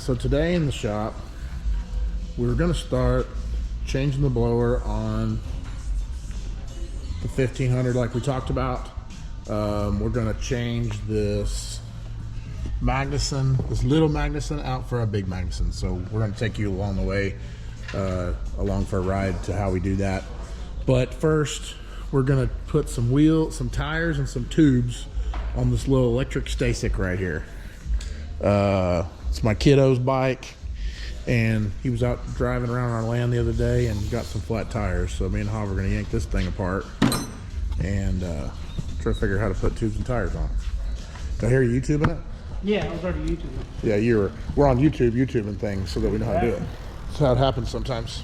so today in the shop, we're gonna start changing the blower on the 1500 like we talked about. We're gonna change this Magnuson, this little Magnuson out for a big Magnuson. So we're gonna take you along the way, along for a ride to how we do that. But first, we're gonna put some wheels, some tires, and some tubes on this little electric Stasic right here. It's my kiddo's bike, and he was out driving around our land the other day and got some flat tires. So me and Hav are gonna yank this thing apart and try to figure out how to put tubes and tires on it. Did I hear you YouTubing it? Yeah, I was already YouTubing. Yeah, we're on YouTubing things so that we know how to do it. That's how it happens sometimes.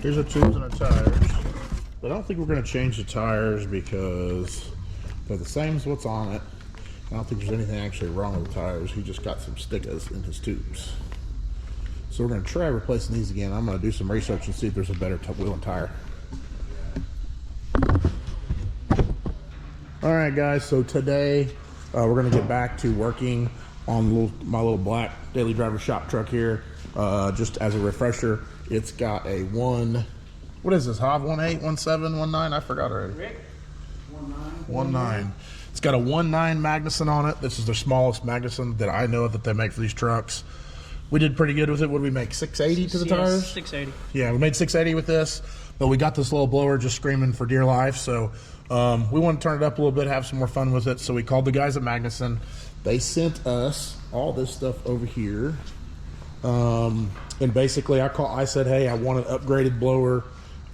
Here's our tubes and our tires. But I don't think we're going to change the tires because they're the same as what's on it. I don't think there's anything actually wrong with the tires. He just got some stickers in his tubes. So we're going to try replacing these again. I'm going to do some research and see if there's a better wheel and tire. All right, guys. So today we're going to get back to working on my little black daily driver shop truck here. Just as a refresher, it's got a what is this, Hav? 18, 17, 19? I forgot already. Rick? 19. It's got a 19 Magnuson on it. This is the smallest Magnuson that I know that they make for these trucks. We did pretty good with it. What did we make, 680 to the tires? 680. Yeah, we made 680 with this, but we got this little blower just screaming for dear life. So we want to turn it up a little bit, have some more fun with it. So we called the guys at Magnuson. They sent us all this stuff over here. And basically I said, hey, I want an upgraded blower,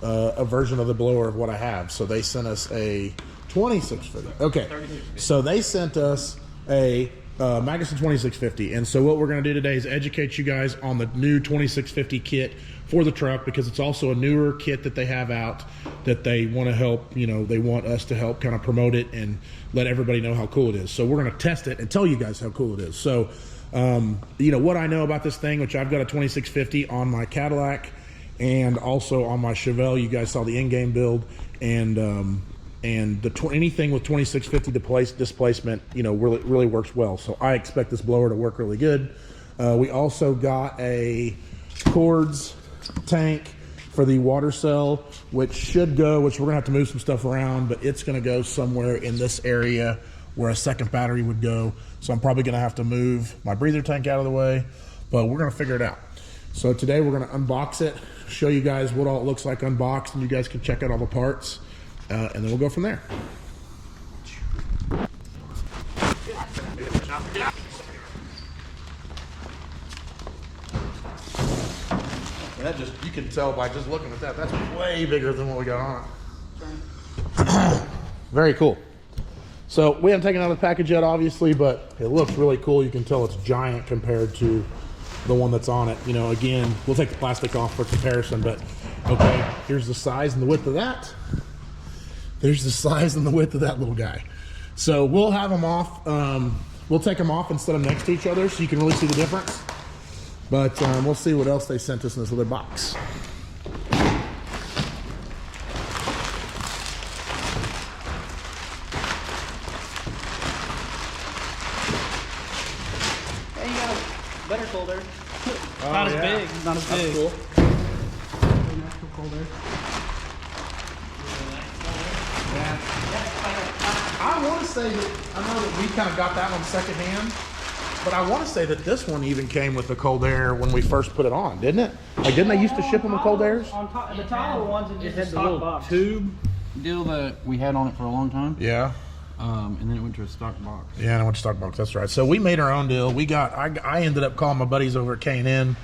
a version of the blower of what I have. So they sent us a 2650. Okay, so they sent us a Magnuson 2650. And so what we're going to do today is educate you guys on the new 2650 kit for the truck, because it's also a newer kit that they have out that they want to help, they want us to help kind of promote it and let everybody know how cool it is. So we're going to test it and tell you guys how cool it is. So what I know about this thing, which I've got a 2650 on my Cadillac and also on my Chevelle. You guys saw the in-game build, and anything with 2650 displacement, really works well. So I expect this blower to work really good. We also got a cords tank for the water cell, which we're gonna have to move some stuff around, but it's gonna go somewhere in this area where a second battery would go. So I'm probably gonna have to move my breather tank out of the way, but we're gonna figure it out. So today we're gonna unbox it, show you guys what all it looks like unboxed, and you guys can check out all the parts, and then we'll go from there. You can tell by just looking at that, that's way bigger than what we got on it. Very cool. So we haven't taken out the package yet, obviously, but it looks really cool. You can tell it's giant compared to the one that's on it. Again, we'll take the plastic off for comparison, but okay, here's the size and the width of that. There's the size and the width of that little guy. So we'll have them off. We'll take them off and set them next to each other so you can really see the difference. But we'll see what else they sent us in this other box. Hey, you got a better folder. Not as big. Not as big. Cool. Natural folder. Yeah. I want to say that I know that we kind of got that one secondhand. But I want to say that this one even came with the cold air when we first put it on, didn't it? Like, didn't they used to ship them with cold airs? On top, the taller ones, it just had the little box. tube deal that we had on it for a long time. Yeah. And then it went to a stock box. Yeah, and it went to stock box. That's right. So we made our own deal. I ended up calling my buddies over at K&N,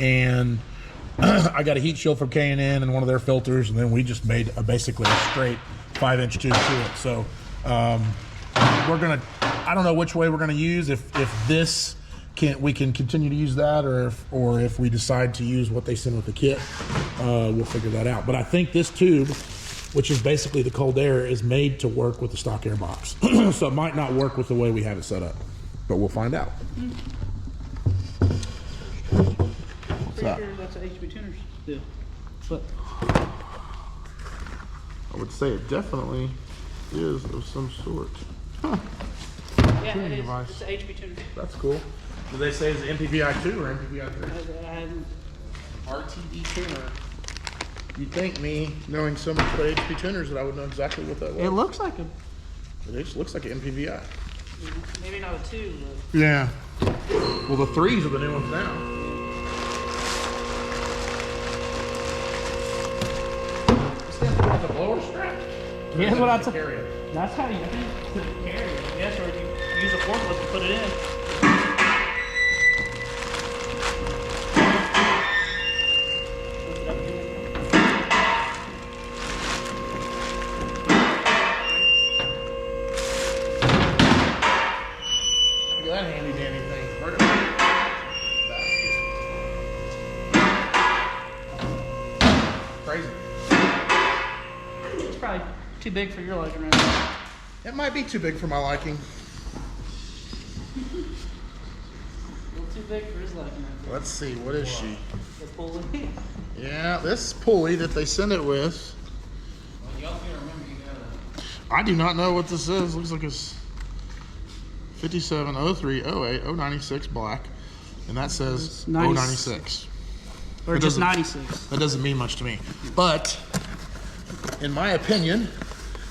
and I got a heat shield from K&N and one of their filters, and then we just made basically a straight 5-inch tube to it. So I don't know which way we're gonna use. If we can continue to use that, or if we decide to use what they send with the kit, we'll figure that out. But I think this tube, which is basically the cold air, is made to work with the stock air box. So it might not work with the way we have it set up, but we'll find out. that? Sure that's an HB tuners deal. But I would say it definitely is of some sort. Huh. yeah, Tuning it is. device. It's an HB tuner. That's cool. Do they say it's MPVI 2 or MPVI 3? I hadn't. RTD tuner. You'd think me knowing so much about HP tuners that I would know exactly what that was. It looks like a. It just looks like an MPVI. Maybe not a 2, but. Yeah. Well, the 3s are the new ones now. Is that the blower strap? Yeah, what I took. Carry it. That's how you put it carry it, I guess, or if you use a forklift to put it in. Look at that handy dandy thing. Crazy. It's probably too big for your liking right now. It might be too big for my liking. A little too big for his liking right now. Let's see, what is she? The pulley. Yeah, this pulley that they send it with. Y'all gotta remember you gotta. I do not know what this is. Looks like it's 57 03 08 096 black, and that says 096. Or It just doesn't- 96. That doesn't mean much to me, but in my opinion,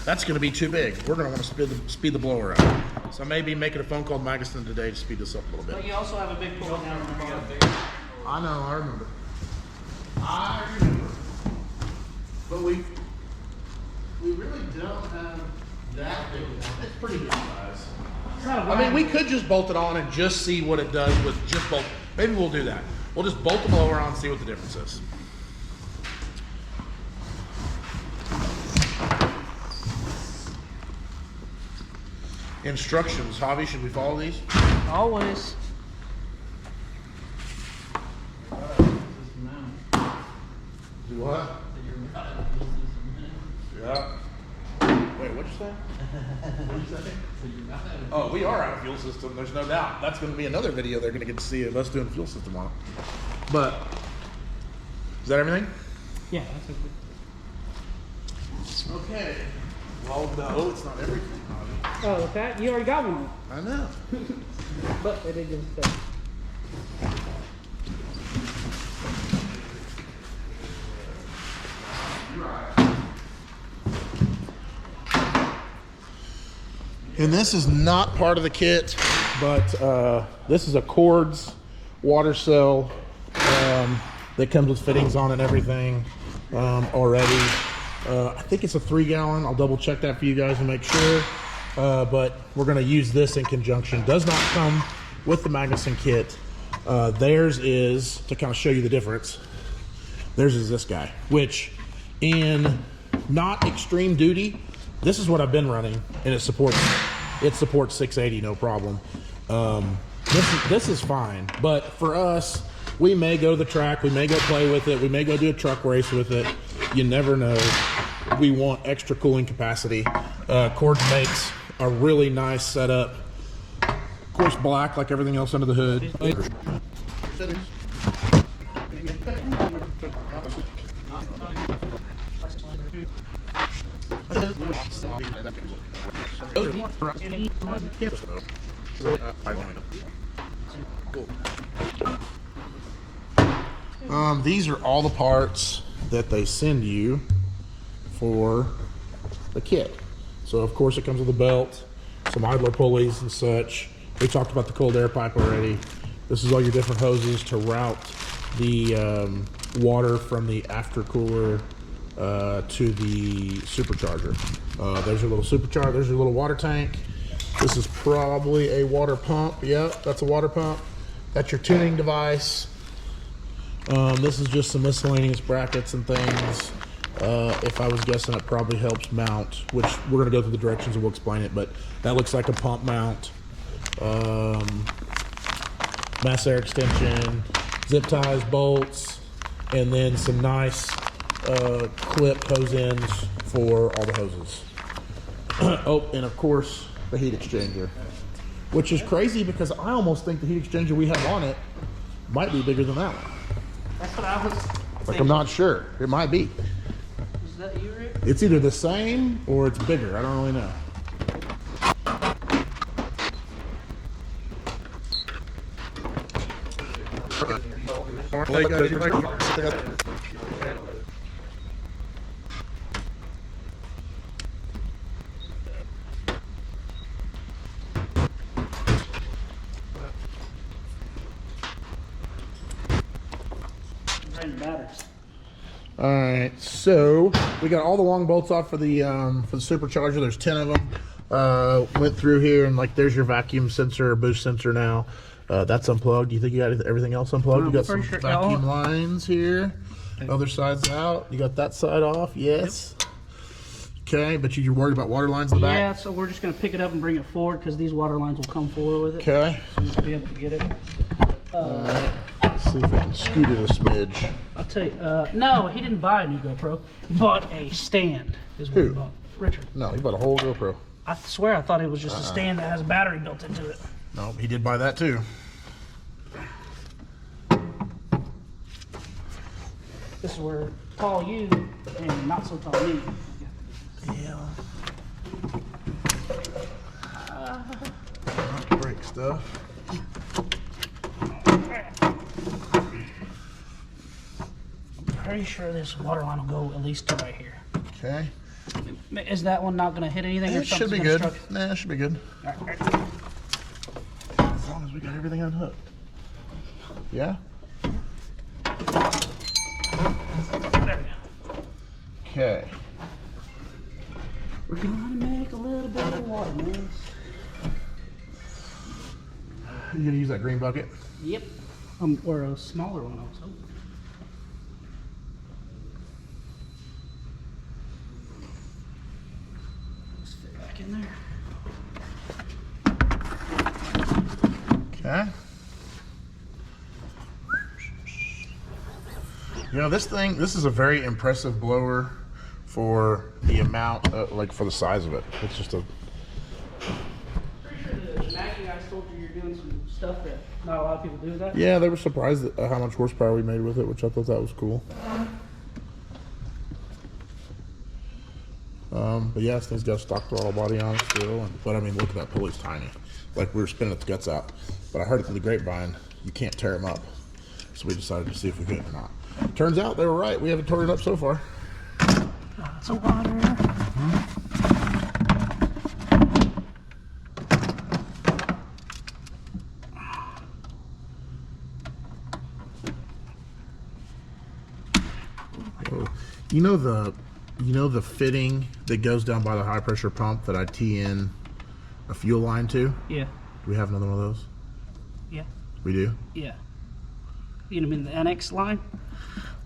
that's going to be too big. We're going to want to speed the blower up. So maybe making a phone call to Magnuson today to speed this up a little But bit. you also have a big pulley down on the bar. I know, I remember. I remember. But we really don't have that big one. It's pretty good size. It's not a I mean, wide- we could just bolt it on and just see what it does with just bolt. Maybe we'll do that. We'll just bolt the blower on and see what the difference is. Instructions, Javi, should we follow these? Always. Do what? Yeah. Wait, what'd you say? What'd you say? Oh, we are out of fuel system, there's no doubt. That's going to be another video they're going to get to see of us doing the fuel system on it. But, is that everything? Yeah, that's a good. Okay. Well, no, it's not everything, Javi. Oh, with that? You already got one. I know. But they did give us that. And this is not part of the kit, but this is a Cords water cell that comes with fittings on it and everything already. I think it's a 3-gallon. I'll double check that for you guys and make sure. But we're going to use this in conjunction. Does not come with the Magnuson kit. Theirs is, to kind of show you the difference, theirs is this guy, which in not extreme duty, this is what I've been running, and it supports 680 no problem. This is fine, but for us, we may go to the track, we may go play with it, we may go do a truck race with it. You never know. We want extra cooling capacity. Cords makes a really nice setup. Of course, black like everything else under the hood. These are all the parts that they send you for the kit. So of course it comes with a belt, some idler pulleys and such. We talked about the cold air pipe already. This is all your different hoses to route the water from the aftercooler to the supercharger. There's your little supercharger, there's your little water tank. This is probably a water pump. Yep, that's a water pump. That's your tuning device. This is just some miscellaneous brackets and things. If I was guessing, it probably helps mount, which we're gonna go through the directions and we'll explain it, but that looks like a pump mount. Mass air extension, zip ties, bolts, and then some nice clip hose ends for all the hoses. Oh, and of course, the heat exchanger, which is crazy because I almost think the heat exchanger we have on it might be bigger than that one. That's what I was Like, I'm not sure. It might be. Is that you, Rick? It's either the same or it's bigger. I don't really know. Batteries. All right, so we got all the long bolts off for the supercharger. There's 10 of them. Went through here and like there's your vacuum sensor or boost sensor now. That's unplugged. Do you think you got everything else unplugged? You got some vacuum lines here. Other side's out. You got that side off. Yes. Yep. Okay, but you're worried about water lines in the back? Yeah, so we're just going to pick it up and bring it forward because these water lines will come forward with it. Okay. So we'll be able to get it. Let's see if we can scoot it a smidge. I'll tell you. No, he didn't buy a new GoPro. He bought a stand. Is what he bought. Richard. No, he bought a whole GoPro. I swear I thought it was just a stand that has a battery built into it. No, he did buy that too. This is where tall you and not so tall me. Yeah. Break stuff. Pretty sure this water line will go at least to right here. Okay. Is that one not going to hit anything? Or It should be good. Struck? Nah, it should be good. All right. As long as we got everything unhooked. Yeah? There we go. Okay. We're going to make a little bit of water, man. You gonna use that green bucket? Yep. Or a smaller one also. Let's fit back in there. Okay. You know, this is a very impressive blower for the amount, like for the size of it. It's just a... Pretty sure the Mackie guys told you you're doing some stuff that not a lot of people do with that. Yeah, they were surprised at how much horsepower we made with it, which I thought that was cool. But yeah, this thing's got a stock throttle body on it still. But I mean, look at that pulley's tiny. Like we were spinning its guts out. But I heard it through the grapevine, you can't tear them up. So we decided to see if we could or not. Turns out they were right. We haven't torn it up so far. Lots of water. You know the fitting that goes down by the high pressure pump that I tee in a fuel line to? Yeah. Do we have another one of those? Yeah. We do? Yeah. You mean the NX line?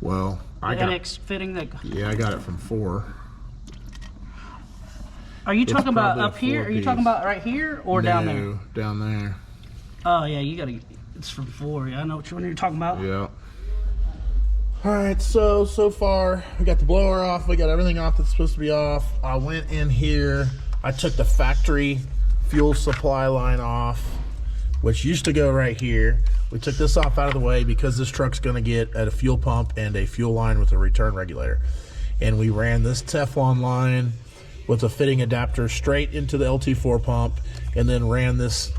Well, The NX fitting that. Yeah, I got it from 4. Are you talking about probably a up here? Are you 4-piece. talking about right here or down there? No, down there. Oh yeah, you gotta. It's from 4. Yeah, I know which one you're talking about. Yeah. All right, so far we got the blower off. We got everything off that's supposed to be off. I went in here. I took the factory fuel supply line off, which used to go right here. We took this off out of the way because this truck's going to get at a fuel pump and a fuel line with a return regulator. And we ran this Teflon line with a fitting adapter straight into the LT4 pump, and then ran this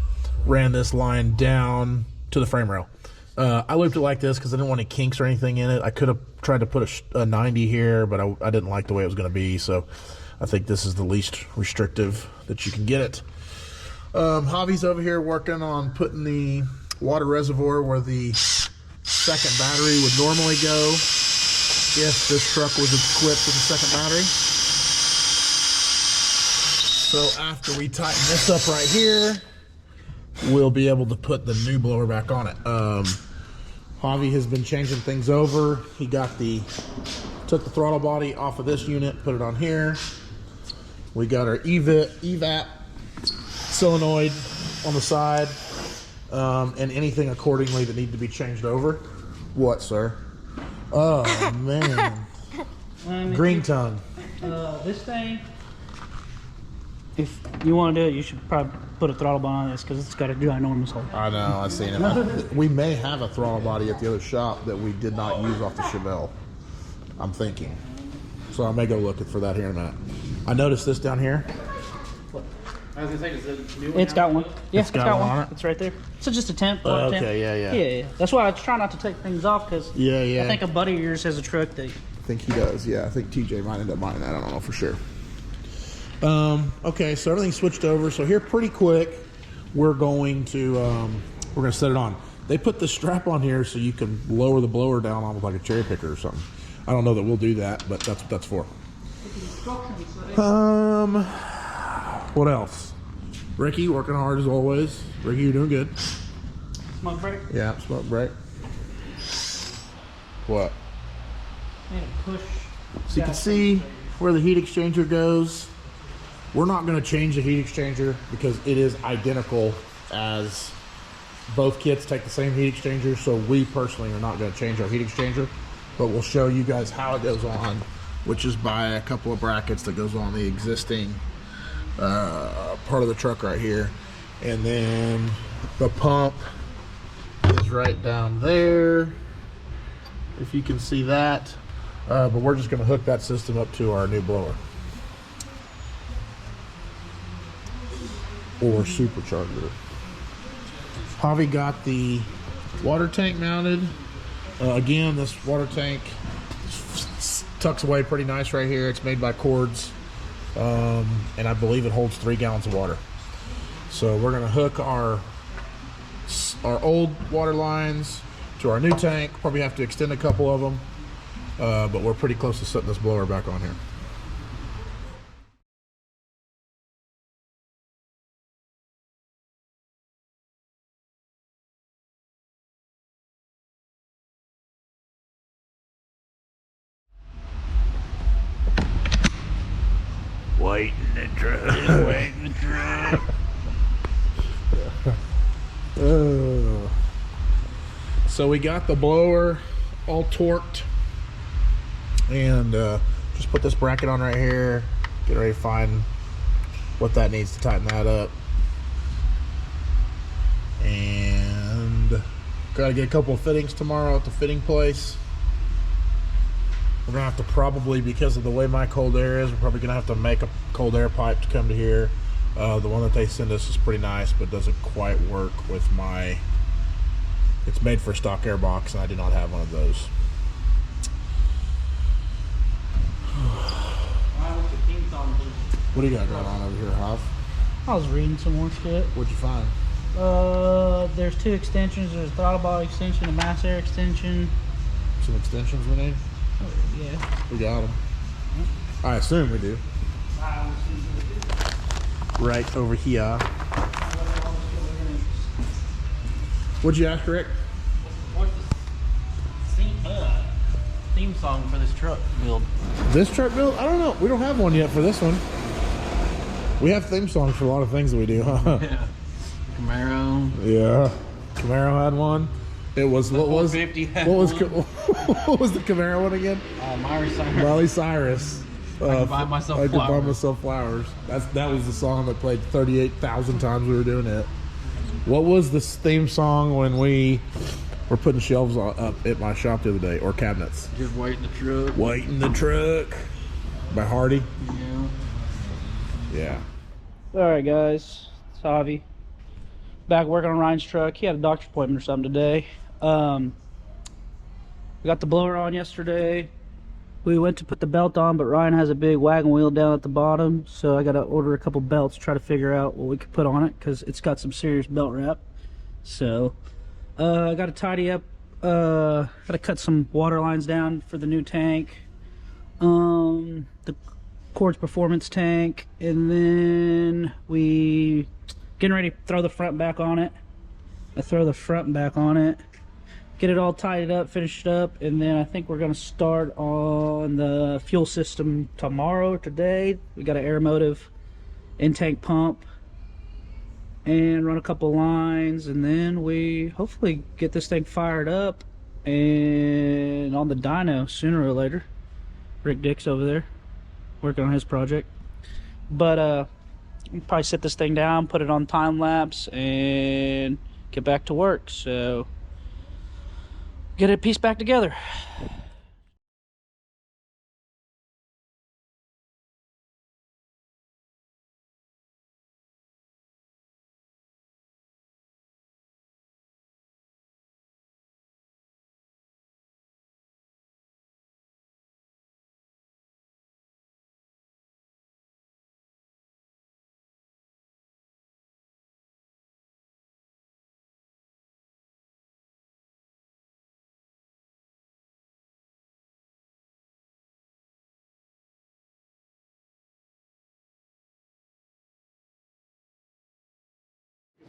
line down to the frame rail. I looped it like this because I didn't want any kinks or anything in it. I could have tried to put a 90 here, but I didn't like the way it was going to be, so I think this is the least restrictive that you can get it. Javi's over here working on putting the water reservoir where the second battery would normally go if this truck was equipped with a second battery. So after we tighten this up right here, we'll be able to put the new blower back on it. Javi has been changing things over. He took the throttle body off of this unit, put it on here. We got our evap solenoid on the side, and anything accordingly that need to be changed over. What, sir? Oh man, green tongue. This thing If you want to do it, you should probably put a throttle body on this because it's got a ginormous hole. I know, I've seen it. We may have a throttle body at the other shop that we did not use off the Chevelle. I'm thinking. So I may go looking for that here in a minute. I noticed this down here. I was gonna say, is it new one? It's got one. Yeah, It's got one on it? It's right there. It's just a temp. Okay, yeah. Yeah. That's why I try not to take things off because Yeah. I think a buddy of yours has a truck that. I think he does, yeah. I think TJ might end up buying that. I don't know for sure. Okay, so everything's switched over. So here pretty quick, we're going to set it on. They put the strap on here so you can lower the blower down almost like a cherry picker or something. I don't know that we'll do that, but that's what that's for. What else? Ricky, working hard as always. Ricky, you're doing good. Smoke break. Yeah, smoke break. What? Need to push. So you can see where the heat exchanger goes. We're not going to change the heat exchanger because it is identical as both kits take the same heat exchanger. So we personally are not going to change our heat exchanger, but we'll show you guys how it goes on, which is by a couple of brackets that goes on the existing part of the truck right here. And then the pump is right down there, if you can see that. But we're just going to hook that system up to our new blower or supercharger. Javi got the water tank mounted. Again, this water tank tucks away pretty nice right here. It's made by Cords, and I believe it holds 3 gallons of water. So we're going to hook our old water lines to our new tank. Probably have to extend a couple of them. But we're pretty close to setting this blower back on here. Waiting the truck. Waiting the truck. So we got the blower all torqued. And just put this bracket on right here, get ready to find what that needs to tighten that up. And gotta get a couple of fittings tomorrow at the fitting place. We're gonna have to probably, because of the way my cold air is, we're probably gonna have to make a cold air pipe to come to here. The one that they send us is pretty nice, but doesn't quite work with my, it's made for a stock air box and I do not have one of those. What do you got going on over here, Hav? I was reading some more shit. What'd you find? There's 2 extensions. There's a throttle body extension, a mass air extension. Some extensions we need? Oh, yeah. We got them. I assume we do. Right over here. What'd you ask, Rick? What's the theme song for this truck build? This truck build? I don't know. We don't have one yet for this one. We have theme songs for a lot of things that we do, huh? Yeah. Camaro. Yeah. Camaro had one. It was what was the Camaro one again? Miley Cyrus. I could buy myself I flowers. could buy myself flowers. That was the song that played 38,000 times we were doing it. What was this theme song when we were putting shelves up at my shop the other day, or cabinets? Just waiting the truck. Waiting the truck by Hardy. Yeah. Yeah. Alright, guys. It's Javi. Back working on Ryan's truck. He had a doctor's appointment or something today. We got the blower on yesterday. We went to put the belt on, but Ryan has a big wagon wheel down at the bottom, so I gotta order a couple belts, try to figure out what we could put on it, because it's got some serious belt wrap. So I gotta tidy up, gotta cut some water lines down for the new tank, the Quartz Performance tank, and then we getting ready to throw the front back on it. I throw the front back on it, get it all tied up, finished up, and then I think we're gonna start on the fuel system tomorrow. Today we got an Aeromotive in-tank pump and run a couple lines, and then we hopefully get this thing fired up and on the dyno sooner or later. Rick Dick's over there working on his project, but probably set this thing down, put it on time lapse, and get back to work. So get it pieced back together.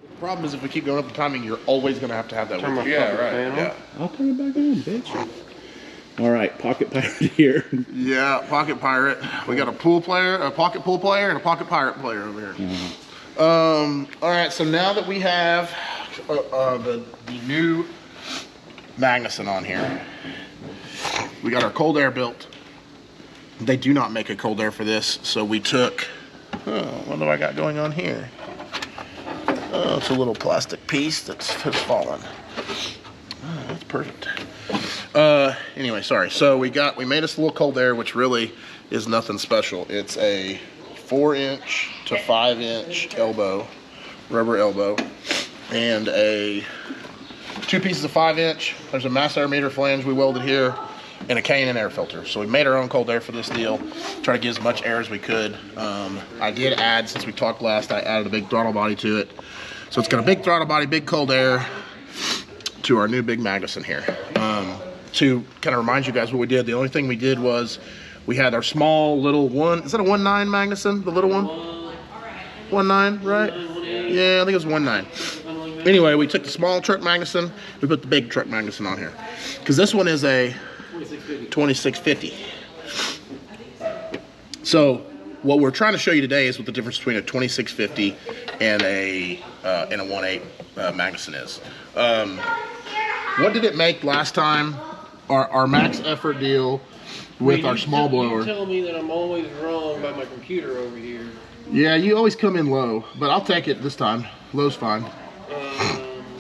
The problem is if we keep going up the timing, you're always going to have that Turn with my you. fucking fan on. Yeah. I'll turn it back on, bitch. All right, Pocket Pirate here. Yeah, Pocket Pirate. We got a pool player, a pocket pool player, and a pocket pirate player over here. All right, so now that we have the new Magnuson on here, we got our cold air built. They do not make a cold air for this, so we took, what do I got going on here? Oh, it's a little plastic piece that's fallen. Oh, that's perfect. Anyway, sorry. So we made us a little cold air, which really is nothing special. It's a 4-inch to 5-inch elbow, rubber elbow, and two pieces of 5-inch. There's a mass air meter flange we welded here, and a K&N air filter. So we made our own cold air for this deal. Try to get as much air as we could. I did add, since we talked last, I added a big throttle body to it. So it's got a big throttle body, big cold air to our new big Magnuson here. To kind of remind you guys what we did, the only thing we did was we had our small little is that a 1.9 Magnuson, the little one? 1.9, right? Yeah, I think it was 1.9. Anyway, we took the small truck Magnuson, we put the big truck Magnuson on here. Because this one is a 2650. So what we're trying to show you today is what the difference between a 2650 and a 1.8 Magnuson is. What did it make last time? Our max effort deal with our small blower. You tell me that I'm always wrong by my computer over here. Yeah, you always come in low, but I'll take it this time. Low's fine.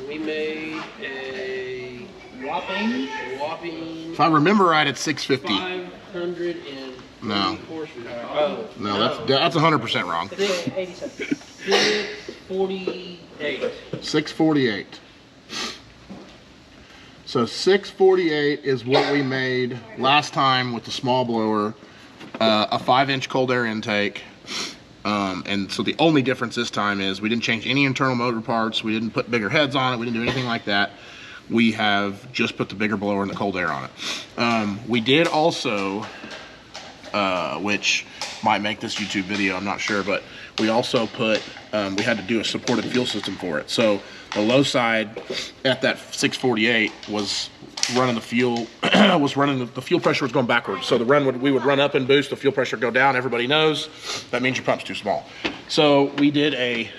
We made a whopping. If I remember right, it's 650. 500 and No. horsepower. Oh, No, that's 100% wrong. 648. 648. So 648 is what we made last time with the small blower, a 5-inch cold air intake. And so the only difference this time is we didn't change any internal motor parts. We didn't put bigger heads on it. We didn't do anything like that. We have just put the bigger blower and the cold air on it. We did also, which might make this YouTube video, I'm not sure, but we also put, we had to do a supported fuel system for it. So the low side at that 648 was running the fuel, the fuel pressure was going backwards. So we would run up and boost, the fuel pressure go down. Everybody knows that means your pump's too small. So we did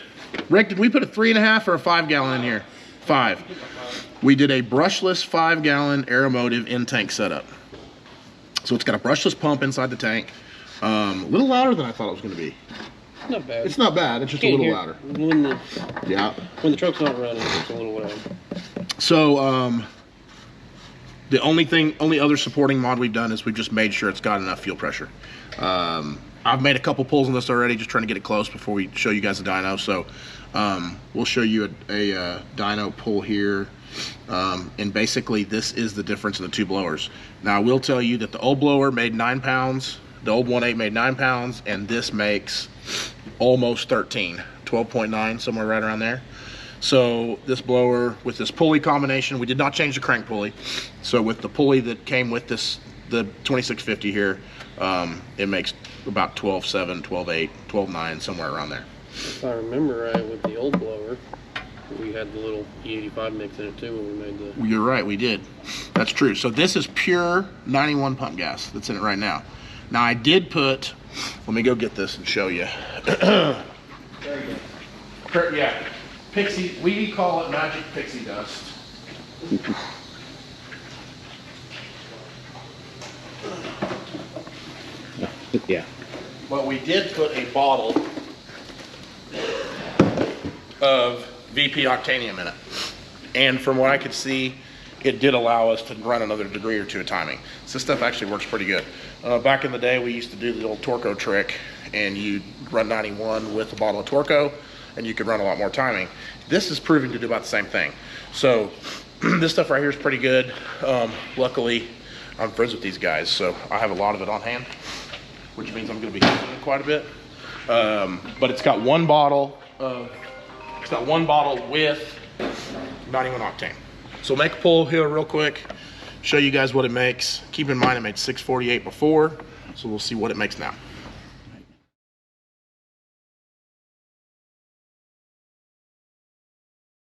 Rick, did we put a 3.5 or a 5 gallon in here? 5. We did a brushless 5-gallon Aeromotive in-tank setup. So it's got a brushless pump inside the tank. A little louder than I thought it was going to be. Not bad. It's not bad. It's just a little louder. When the truck's not running, it's a little loud. So the only other supporting mod we've done is we've just made sure it's got enough fuel pressure. I've made a couple pulls on this already, just trying to get it close before we show you guys the dyno. So we'll show you a dyno pull here. And basically this is the difference in the two blowers. Now I will tell you that the old blower made 9 pounds, the old 1.8 made 9 pounds, and this makes almost 13, 12.9, somewhere right around there. So this blower with this pulley combination, we did not change the crank pulley. So with the pulley that came with this, the 2650 here, it makes about 12.7, 12.8, 12.9, somewhere around there. If I remember right, with the old blower, we had the little E85 mix in it too when we made the... You're right, we did. That's true. So this is pure 91 pump gas that's in it right now. Now I did put, let me go get this and show you. There you go. Yeah, pixie, we call it magic pixie dust. Yeah. But we did put a bottle of VP octanium in it. And from what I could see, it did allow us to run another degree or two of timing. So this stuff actually works pretty good. Back in the day, we used to do the old Torco trick, and you'd run 91 with a bottle of Torco, and you could run a lot more timing. This is proving to do about the same thing. So this stuff right here is pretty good. Luckily, I'm friends with these guys, so I have a lot of it on hand, which means I'm going to be using it quite a bit. But it's got one bottle with 91 octane. So make a pull here real quick, show you guys what it makes. Keep in mind it made 648 before, so we'll see what it makes now.